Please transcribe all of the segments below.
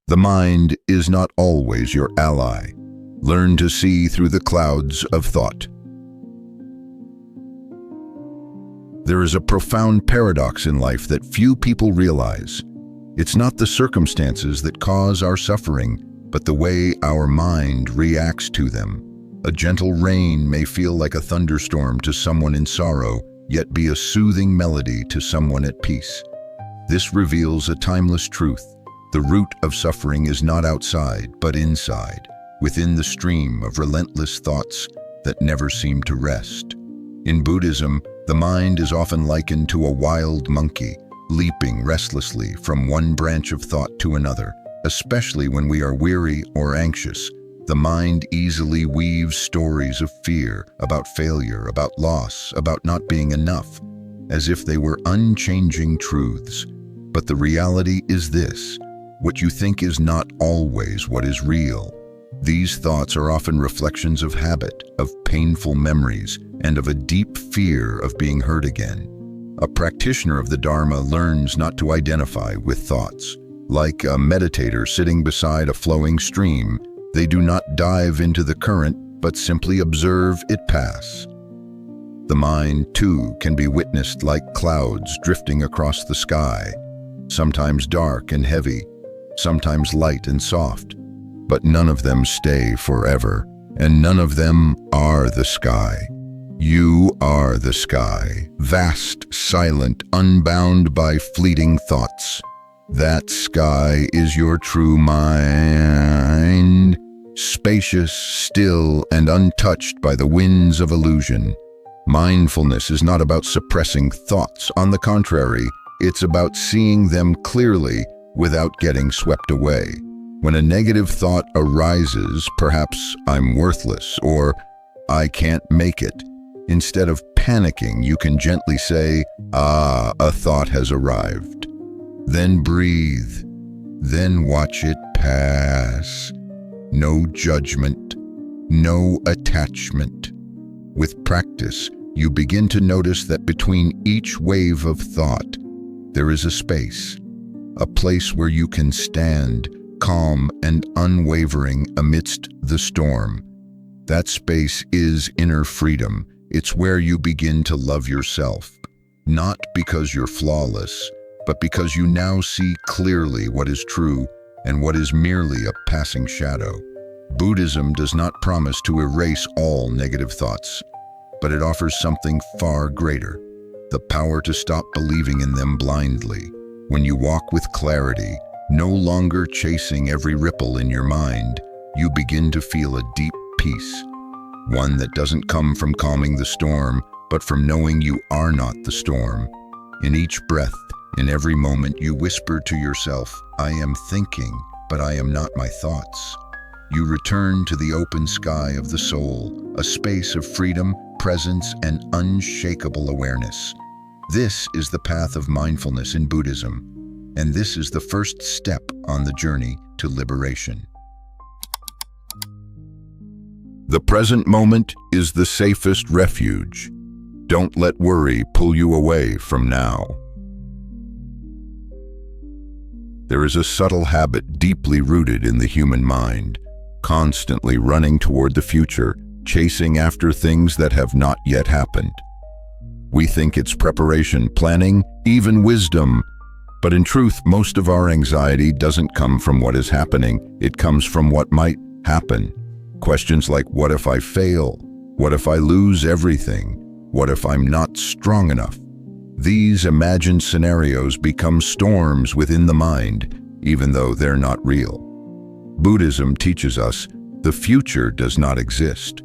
The mind is not always your ally. Learn to see through the clouds of thought. There is a profound paradox in life that few people realize. It's not the circumstances that cause our suffering, but the way our mind reacts to them. A gentle rain may feel like a thunderstorm to someone in sorrow, yet be a soothing melody to someone at peace. This reveals a timeless truth. The root of suffering is not outside, but inside, within the stream of relentless thoughts that never seem to rest. In Buddhism, the mind is often likened to a wild monkey, leaping restlessly from one branch of thought to another. Especially when we are weary or anxious, the mind easily weaves stories of fear, about failure, about loss, about not being enough, as if they were unchanging truths. But the reality is this: what you think is not always what is real. These thoughts are often reflections of habit, of painful memories, and of a deep fear of being hurt again. A practitioner of the Dharma learns not to identify with thoughts. Like a meditator sitting beside a flowing stream, they do not dive into the current, but simply observe it pass. The mind, too, can be witnessed like clouds drifting across the sky, sometimes dark and heavy, sometimes light and soft. But none of them stay forever, and none of them are the sky. You are the sky, vast, silent, unbound by fleeting thoughts. That sky is your true mind, spacious, still, and untouched by the winds of illusion. Mindfulness is not about suppressing thoughts. On the contrary, it's about seeing them clearly without getting swept away. When a negative thought arises, perhaps "I'm worthless" or "I can't make it," instead of panicking, you can gently say, a thought has arrived. Then breathe. Then watch it pass. No judgment, no attachment. With practice, you begin to notice that between each wave of thought, there is a space, a place where you can stand, calm and unwavering amidst the storm. That space is inner freedom. It's where you begin to love yourself, not because you're flawless, but because you now see clearly what is true and what is merely a passing shadow. Buddhism does not promise to erase all negative thoughts, but it offers something far greater: the power to stop believing in them blindly. When you walk with clarity, no longer chasing every ripple in your mind, you begin to feel a deep peace, one that doesn't come from calming the storm, but from knowing you are not the storm. In each breath, in every moment, you whisper to yourself, "I am thinking, but I am not my thoughts." You return to the open sky of the soul, a space of freedom, presence, and unshakable awareness. This is the path of mindfulness in Buddhism, and this is the first step on the journey to liberation. The present moment is the safest refuge. Don't let worry pull you away from now. There is a subtle habit deeply rooted in the human mind, constantly running toward the future, chasing after things that have not yet happened. We think it's preparation, planning, even wisdom. But in truth, most of our anxiety doesn't come from what is happening. It comes from what might happen. Questions like, what if I fail? What if I lose everything? What if I'm not strong enough? These imagined scenarios become storms within the mind, even though they're not real. Buddhism teaches us the future does not exist.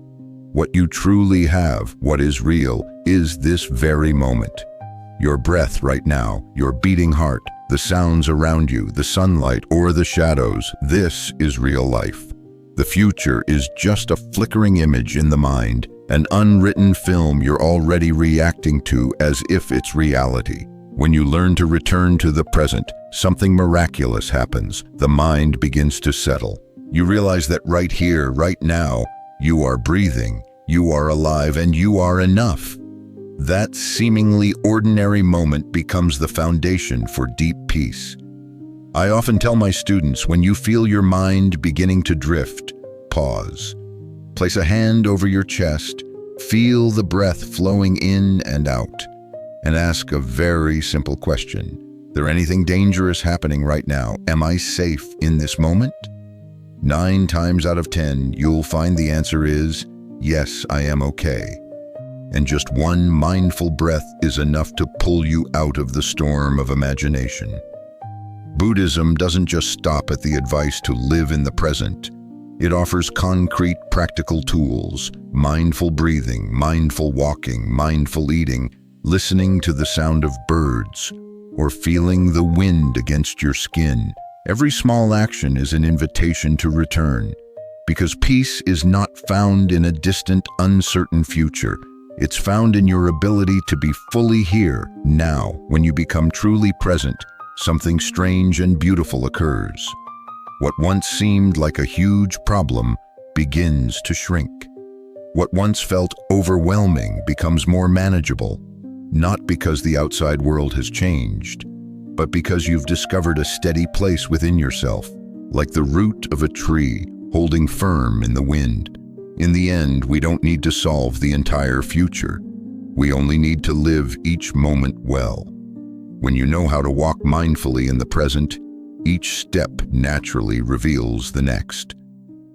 What you truly have, what is real, is this very moment. Your breath right now, your beating heart, the sounds around you, the sunlight or the shadows, this is real life. The future is just a flickering image in the mind, an unwritten film you're already reacting to as if it's reality. When you learn to return to the present, something miraculous happens. The mind begins to settle. You realize that right here, right now, you are breathing, you are alive, and you are enough. That seemingly ordinary moment becomes the foundation for deep peace. I often tell my students, when you feel your mind beginning to drift, pause. Place a hand over your chest, feel the breath flowing in and out, and ask a very simple question. Is there anything dangerous happening right now? Am I safe in this moment? 9 times out of 10, you'll find the answer is, yes, I am okay. And just one mindful breath is enough to pull you out of the storm of imagination. Buddhism doesn't just stop at the advice to live in the present. It offers concrete, practical tools: mindful breathing, mindful walking, mindful eating, listening to the sound of birds, or feeling the wind against your skin. Every small action is an invitation to return, because peace is not found in a distant, uncertain future. It's found in your ability to be fully here, now. When you become truly present, something strange and beautiful occurs. What once seemed like a huge problem begins to shrink. What once felt overwhelming becomes more manageable, not because the outside world has changed, but because you've discovered a steady place within yourself, like the root of a tree holding firm in the wind. In the end, we don't need to solve the entire future. We only need to live each moment well. When you know how to walk mindfully in the present, each step naturally reveals the next.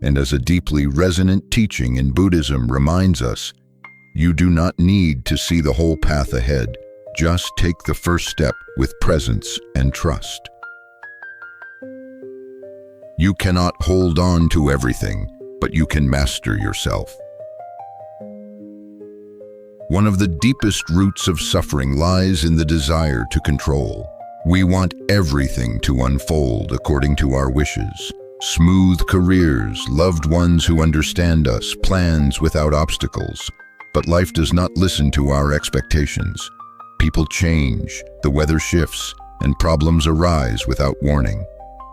And as a deeply resonant teaching in Buddhism reminds us, you do not need to see the whole path ahead. Just take the first step with presence and trust. You cannot hold on to everything, but you can master yourself. One of the deepest roots of suffering lies in the desire to control. We want everything to unfold according to our wishes. Smooth careers, loved ones who understand us, plans without obstacles. But life does not listen to our expectations. People change, the weather shifts, and problems arise without warning.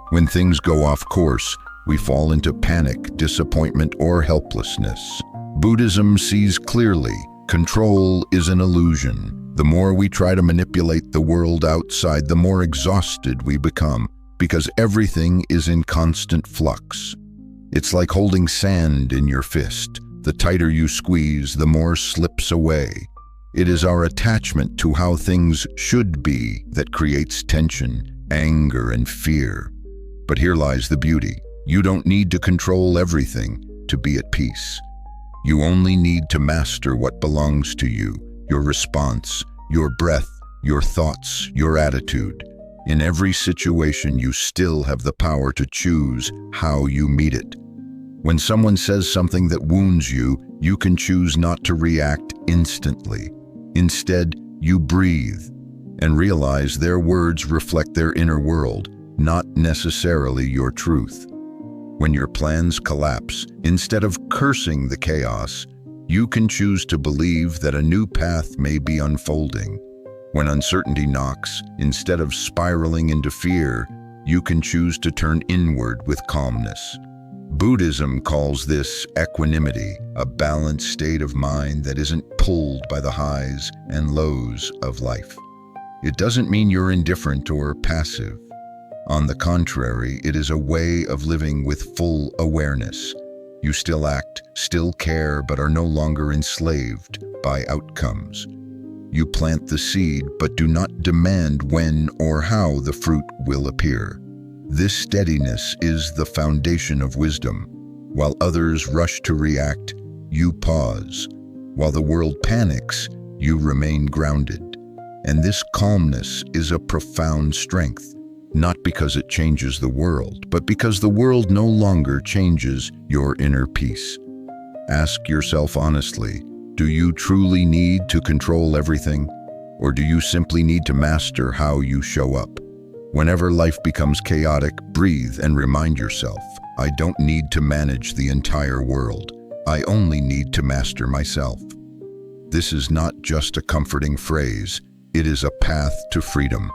When things go off course, we fall into panic, disappointment, or helplessness. Buddhism sees clearly, control is an illusion. The more we try to manipulate the world outside, the more exhausted we become, because everything is in constant flux. It's like holding sand in your fist. The tighter you squeeze, the more slips away. It is our attachment to how things should be that creates tension, anger, and fear. But here lies the beauty. You don't need to control everything to be at peace. You only need to master what belongs to you, your response, your breath, your thoughts, your attitude. In every situation, you still have the power to choose how you meet it. When someone says something that wounds you, you can choose not to react instantly. Instead, you breathe and realize their words reflect their inner world, not necessarily your truth. When your plans collapse, instead of cursing the chaos, you can choose to believe that a new path may be unfolding. When uncertainty knocks, instead of spiraling into fear, you can choose to turn inward with calmness. Buddhism calls this equanimity, a balanced state of mind that isn't pulled by the highs and lows of life. It doesn't mean you're indifferent or passive. On the contrary, it is a way of living with full awareness. You still act, still care, but are no longer enslaved by outcomes. You plant the seed, but do not demand when or how the fruit will appear. This steadiness is the foundation of wisdom. While others rush to react, you pause. While the world panics, you remain grounded. And this calmness is a profound strength, not because it changes the world, but because the world no longer changes your inner peace. Ask yourself honestly, do you truly need to control everything? Or do you simply need to master how you show up? Whenever life becomes chaotic, breathe and remind yourself, I don't need to manage the entire world. I only need to master myself. This is not just a comforting phrase, it is a path to freedom.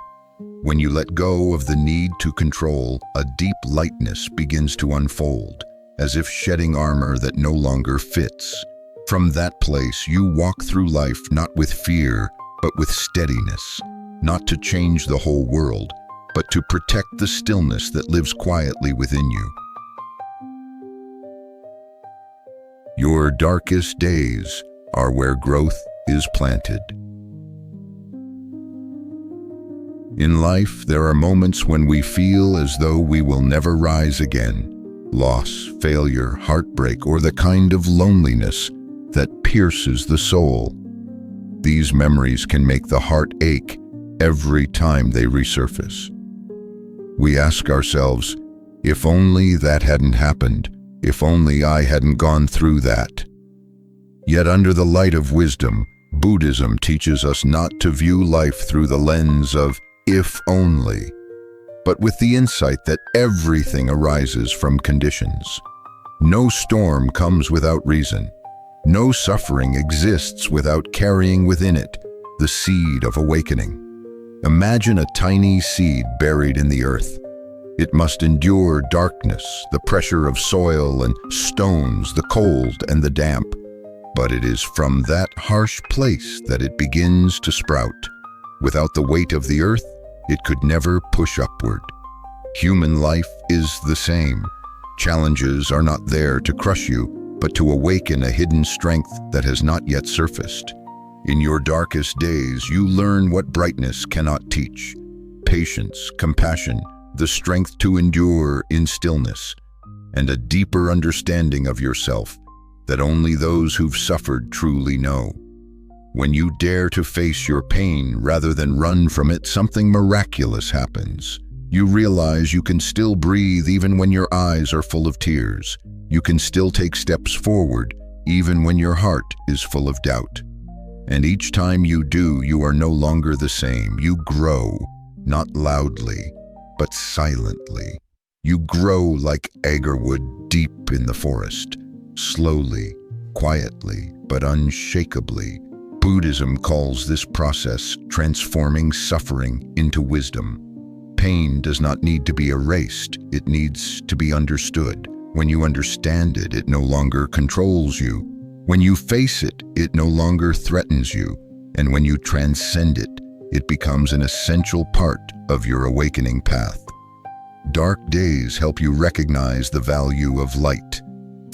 When you let go of the need to control, a deep lightness begins to unfold, as if shedding armor that no longer fits. From that place, you walk through life not with fear, but with steadiness, not to change the whole world, but to protect the stillness that lives quietly within you. Your darkest days are where growth is planted. In life, there are moments when we feel as though we will never rise again. Loss, failure, heartbreak, or the kind of loneliness that pierces the soul. These memories can make the heart ache every time they resurface. We ask ourselves, if only that hadn't happened, if only I hadn't gone through that. Yet under the light of wisdom, Buddhism teaches us not to view life through the lens of if only, but with the insight that everything arises from conditions. No storm comes without reason. No suffering exists without carrying within it the seed of awakening. Imagine a tiny seed buried in the earth. It must endure darkness, the pressure of soil and stones, the cold and the damp. But it is from that harsh place that it begins to sprout. Without the weight of the earth, it could never push upward. Human life is the same. Challenges are not there to crush you, but to awaken a hidden strength that has not yet surfaced. In your darkest days, you learn what brightness cannot teach: patience, compassion, the strength to endure in stillness, and a deeper understanding of yourself that only those who've suffered truly know. When you dare to face your pain rather than run from it, something miraculous happens. You realize you can still breathe even when your eyes are full of tears. You can still take steps forward even when your heart is full of doubt. And each time you do, you are no longer the same. You grow, not loudly, but silently. You grow like agarwood deep in the forest, slowly, quietly, but unshakably. Buddhism calls this process transforming suffering into wisdom. Pain does not need to be erased, it needs to be understood. When you understand it, it no longer controls you. When you face it, it no longer threatens you. And when you transcend it, it becomes an essential part of your awakening path. Dark days help you recognize the value of light.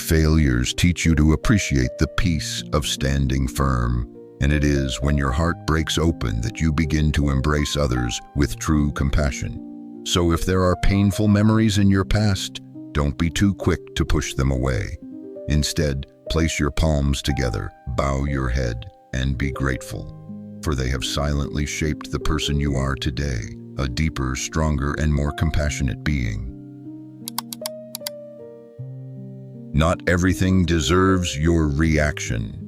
Failures teach you to appreciate the peace of standing firm. And it is when your heart breaks open that you begin to embrace others with true compassion. So if there are painful memories in your past, don't be too quick to push them away. Instead, place your palms together, bow your head, and be grateful, for they have silently shaped the person you are today, a deeper, stronger, and more compassionate being. Not everything deserves your reaction.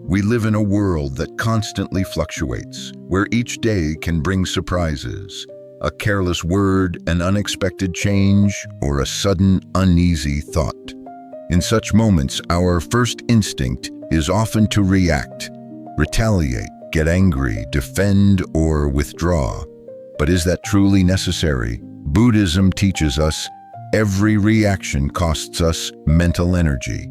We live in a world that constantly fluctuates, where each day can bring surprises. A careless word, an unexpected change, or a sudden, uneasy thought. In such moments, our first instinct is often to react, retaliate, get angry, defend, or withdraw. But is that truly necessary? Buddhism teaches us every reaction costs us mental energy.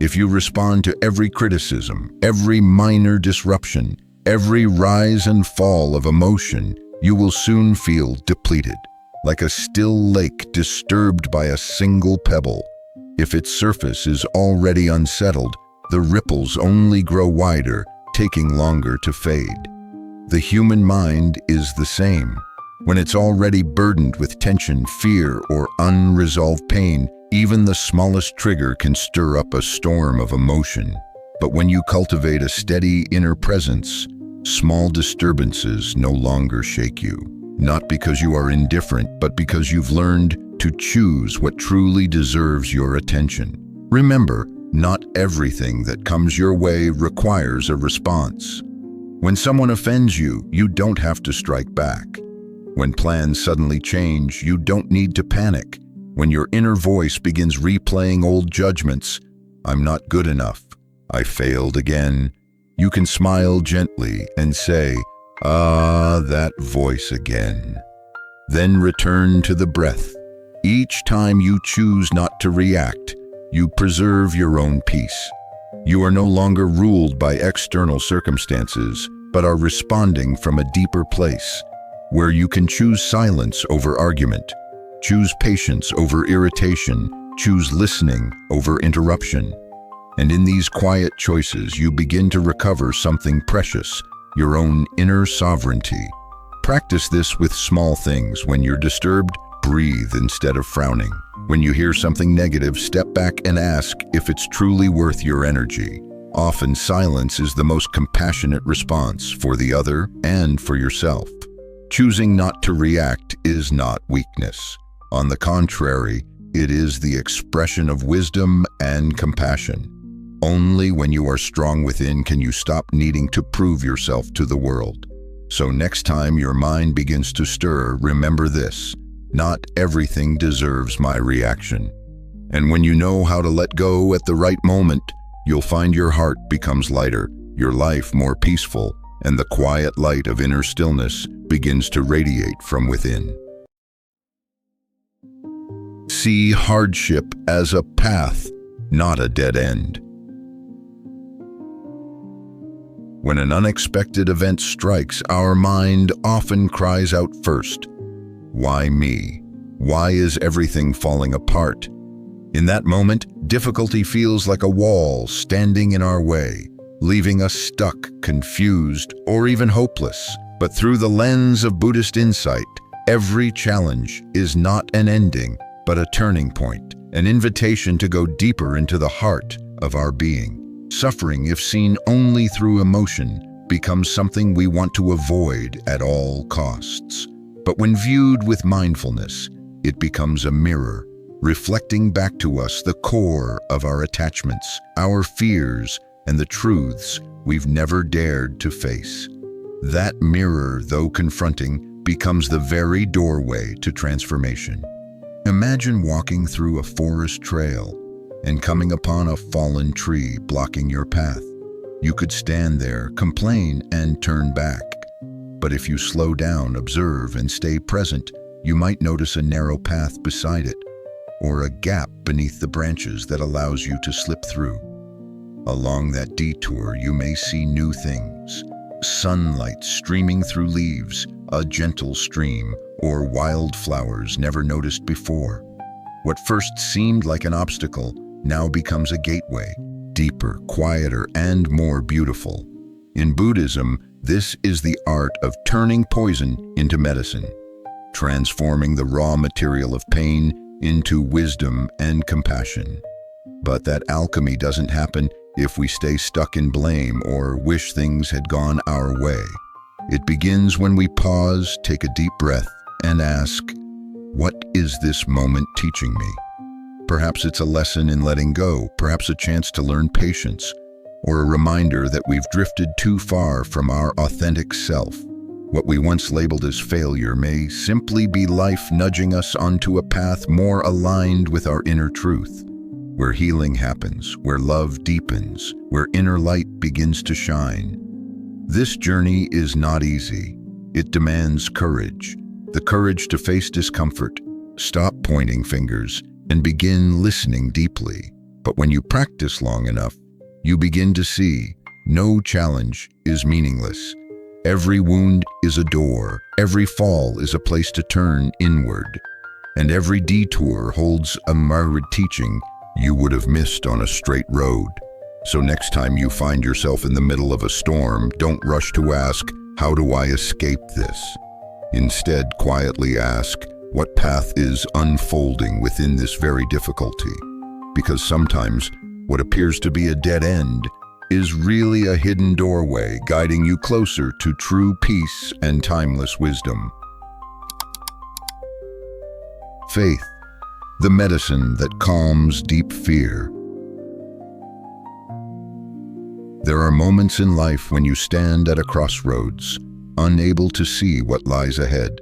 If you respond to every criticism, every minor disruption, every rise and fall of emotion, you will soon feel depleted, like a still lake disturbed by a single pebble. If its surface is already unsettled, the ripples only grow wider, taking longer to fade. The human mind is the same. When it's already burdened with tension, fear, or unresolved pain, even the smallest trigger can stir up a storm of emotion. But when you cultivate a steady inner presence, small disturbances no longer shake you. Not because you are indifferent, but because you've learned to choose what truly deserves your attention. Remember, not everything that comes your way requires a response. When someone offends you, you don't have to strike back. When plans suddenly change, you don't need to panic. When your inner voice begins replaying old judgments, I'm not good enough, I failed again, you can smile gently and say, that voice again. Then return to the breath. Each time you choose not to react, you preserve your own peace. You are no longer ruled by external circumstances, but are responding from a deeper place, where you can choose silence over argument, choose patience over irritation, choose listening over interruption. And in these quiet choices, you begin to recover something precious, your own inner sovereignty. Practice this with small things. When you're disturbed, breathe instead of frowning. When you hear something negative, step back and ask if it's truly worth your energy. Often, silence is the most compassionate response for the other and for yourself. Choosing not to react is not weakness. On the contrary, it is the expression of wisdom and compassion. Only when you are strong within can you stop needing to prove yourself to the world. So next time your mind begins to stir, remember this: not everything deserves my reaction. And when you know how to let go at the right moment, you'll find your heart becomes lighter, your life more peaceful, and the quiet light of inner stillness begins to radiate from within. See hardship as a path, not a dead end. When an unexpected event strikes, our mind often cries out first, "Why me? Why is everything falling apart?" In that moment, difficulty feels like a wall standing in our way, leaving us stuck, confused, or even hopeless. But through the lens of Buddhist insight, every challenge is not an ending, but a turning point, an invitation to go deeper into the heart of our being. Suffering, if seen only through emotion, becomes something we want to avoid at all costs. But when viewed with mindfulness, it becomes a mirror, reflecting back to us the core of our attachments, our fears, and the truths we've never dared to face. That mirror, though confronting, becomes the very doorway to transformation. Imagine walking through a forest trail and coming upon a fallen tree blocking your path. You could stand there, complain, and turn back. But if you slow down, observe, and stay present, you might notice a narrow path beside it, or a gap beneath the branches that allows you to slip through. Along that detour, you may see new things: sunlight streaming through leaves, a gentle stream, or wildflowers never noticed before. What first seemed like an obstacle now becomes a gateway, deeper, quieter, and more beautiful. In Buddhism, this is the art of turning poison into medicine, transforming the raw material of pain into wisdom and compassion. But that alchemy doesn't happen if we stay stuck in blame or wish things had gone our way. It begins when we pause, take a deep breath, and ask, "What is this moment teaching me?" Perhaps it's a lesson in letting go, perhaps a chance to learn patience, or a reminder that we've drifted too far from our authentic self. What we once labeled as failure may simply be life nudging us onto a path more aligned with our inner truth, where healing happens, where love deepens, where inner light begins to shine. This journey is not easy. It demands courage, the courage to face discomfort, stop pointing fingers, and begin listening deeply. But when you practice long enough, you begin to see no challenge is meaningless. Every wound is a door, every fall is a place to turn inward, and every detour holds a myriad teaching you would have missed on a straight road. So next time you find yourself in the middle of a storm, don't rush to ask, "How do I escape this?" Instead, quietly ask, "What path is unfolding within this very difficulty?" Because sometimes what appears to be a dead end is really a hidden doorway guiding you closer to true peace and timeless wisdom. Faith, the medicine that calms deep fear. There are moments in life when you stand at a crossroads, unable to see what lies ahead.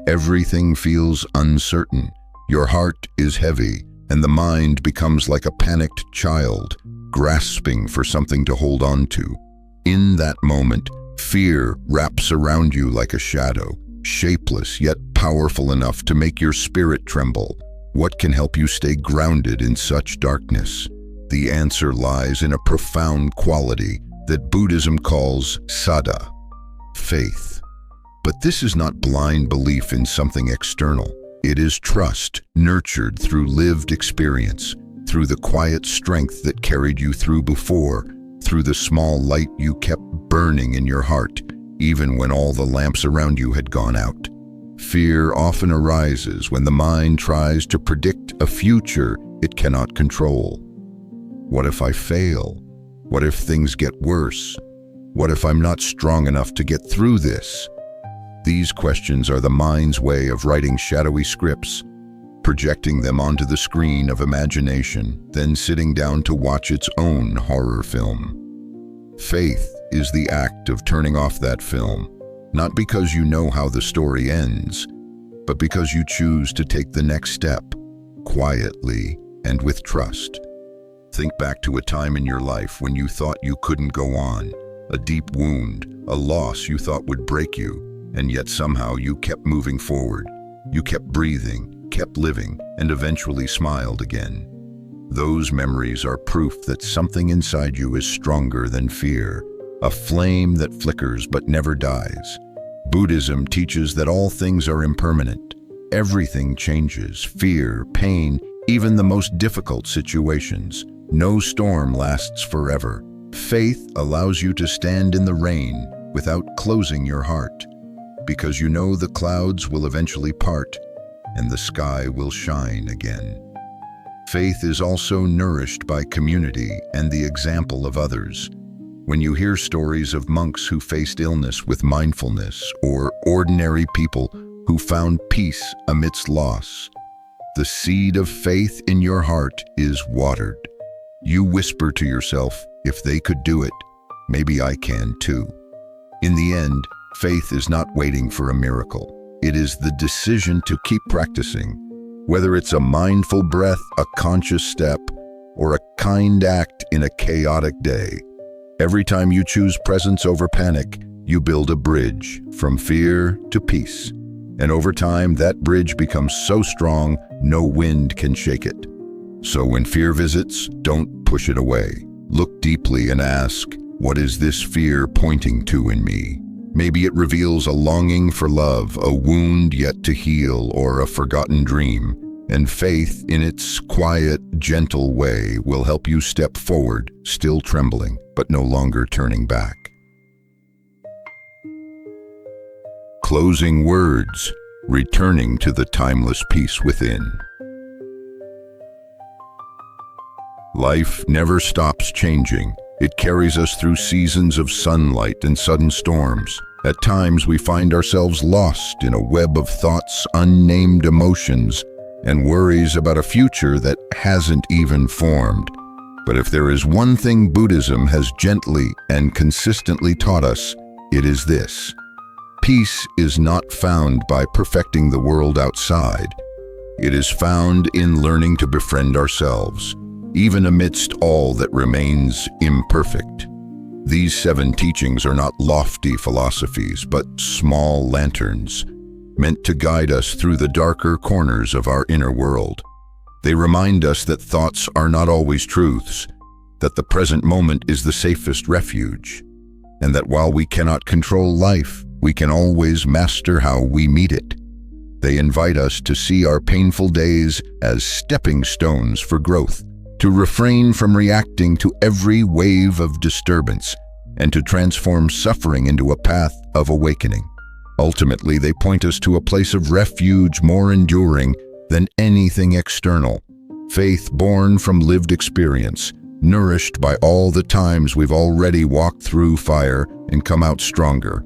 Everything feels uncertain, your heart is heavy, and the mind becomes like a panicked child, grasping for something to hold on to. In that moment, fear wraps around you like a shadow, shapeless yet powerful enough to make your spirit tremble. What can help you stay grounded in such darkness? The answer lies in a profound quality that Buddhism calls saddha, Faith. But this is not blind belief in something external. It is trust, nurtured through lived experience, through the quiet strength that carried you through before, through the small light you kept burning in your heart, even when all the lamps around you had gone out. Fear often arises when the mind tries to predict a future it cannot control. What if I fail? What if things get worse? What if I'm not strong enough to get through this? These questions are the mind's way of writing shadowy scripts, projecting them onto the screen of imagination, then sitting down to watch its own horror film. Faith is the act of turning off that film, not because you know how the story ends, but because you choose to take the next step, quietly and with trust. Think back to a time in your life when you thought you couldn't go on, a deep wound, a loss you thought would break you, and yet somehow you kept moving forward. You kept breathing, kept living, and eventually smiled again. Those memories are proof that something inside you is stronger than fear, a flame that flickers but never dies. Buddhism teaches that all things are impermanent. Everything changes, fear, pain, even the most difficult situations. No storm lasts forever. Faith allows you to stand in the rain without closing your heart, because you know the clouds will eventually part and the sky will shine again. Faith is also nourished by community and the example of others. When you hear stories of monks who faced illness with mindfulness, or ordinary people who found peace amidst loss, the seed of faith in your heart is watered. You whisper to yourself, if they could do it, maybe I can too. In the end, faith is not waiting for a miracle. It is the decision to keep practicing. Whether it's a mindful breath, a conscious step, or a kind act in a chaotic day, every time you choose presence over panic, you build a bridge from fear to peace. And over time, that bridge becomes so strong, no wind can shake it. So when fear visits, don't push it away. Look deeply and ask, what is this fear pointing to in me? Maybe it reveals a longing for love, a wound yet to heal, or a forgotten dream. And faith, in its quiet, gentle way, will help you step forward, still trembling, but no longer turning back. Closing words, returning to the timeless peace within. Life never stops changing. It carries us through seasons of sunlight and sudden storms. At times we find ourselves lost in a web of thoughts, unnamed emotions, and worries about a future that hasn't even formed. But if there is one thing Buddhism has gently and consistently taught us, it is this: peace is not found by perfecting the world outside. It is found in learning to befriend ourselves, even amidst all that remains imperfect. These 7 teachings are not lofty philosophies, but small lanterns, meant to guide us through the darker corners of our inner world. They remind us that thoughts are not always truths, that the present moment is the safest refuge, and that while we cannot control life, we can always master how we meet it. They invite us to see our painful days as stepping stones for growth, to refrain from reacting to every wave of disturbance, and to transform suffering into a path of awakening. Ultimately, they point us to a place of refuge more enduring than anything external. Faith born from lived experience, nourished by all the times we've already walked through fire and come out stronger.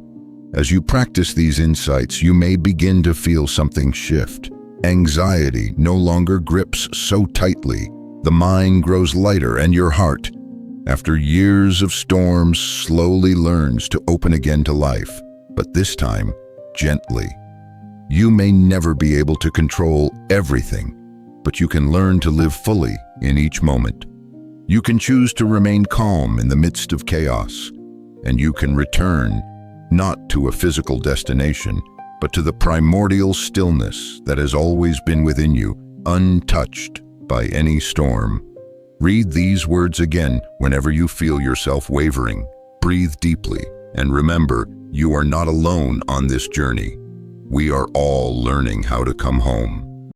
As you practice these insights, you may begin to feel something shift. Anxiety no longer grips so tightly. The mind grows lighter, and your heart, after years of storms, slowly learns to open again to life, but this time, gently. You may never be able to control everything, but you can learn to live fully in each moment. You can choose to remain calm in the midst of chaos, and you can return not to a physical destination, but to the primordial stillness that has always been within you, untouched by any storm. Read these words again whenever you feel yourself wavering. Breathe deeply, and remember, You are not alone on this journey. We are all learning how to come home.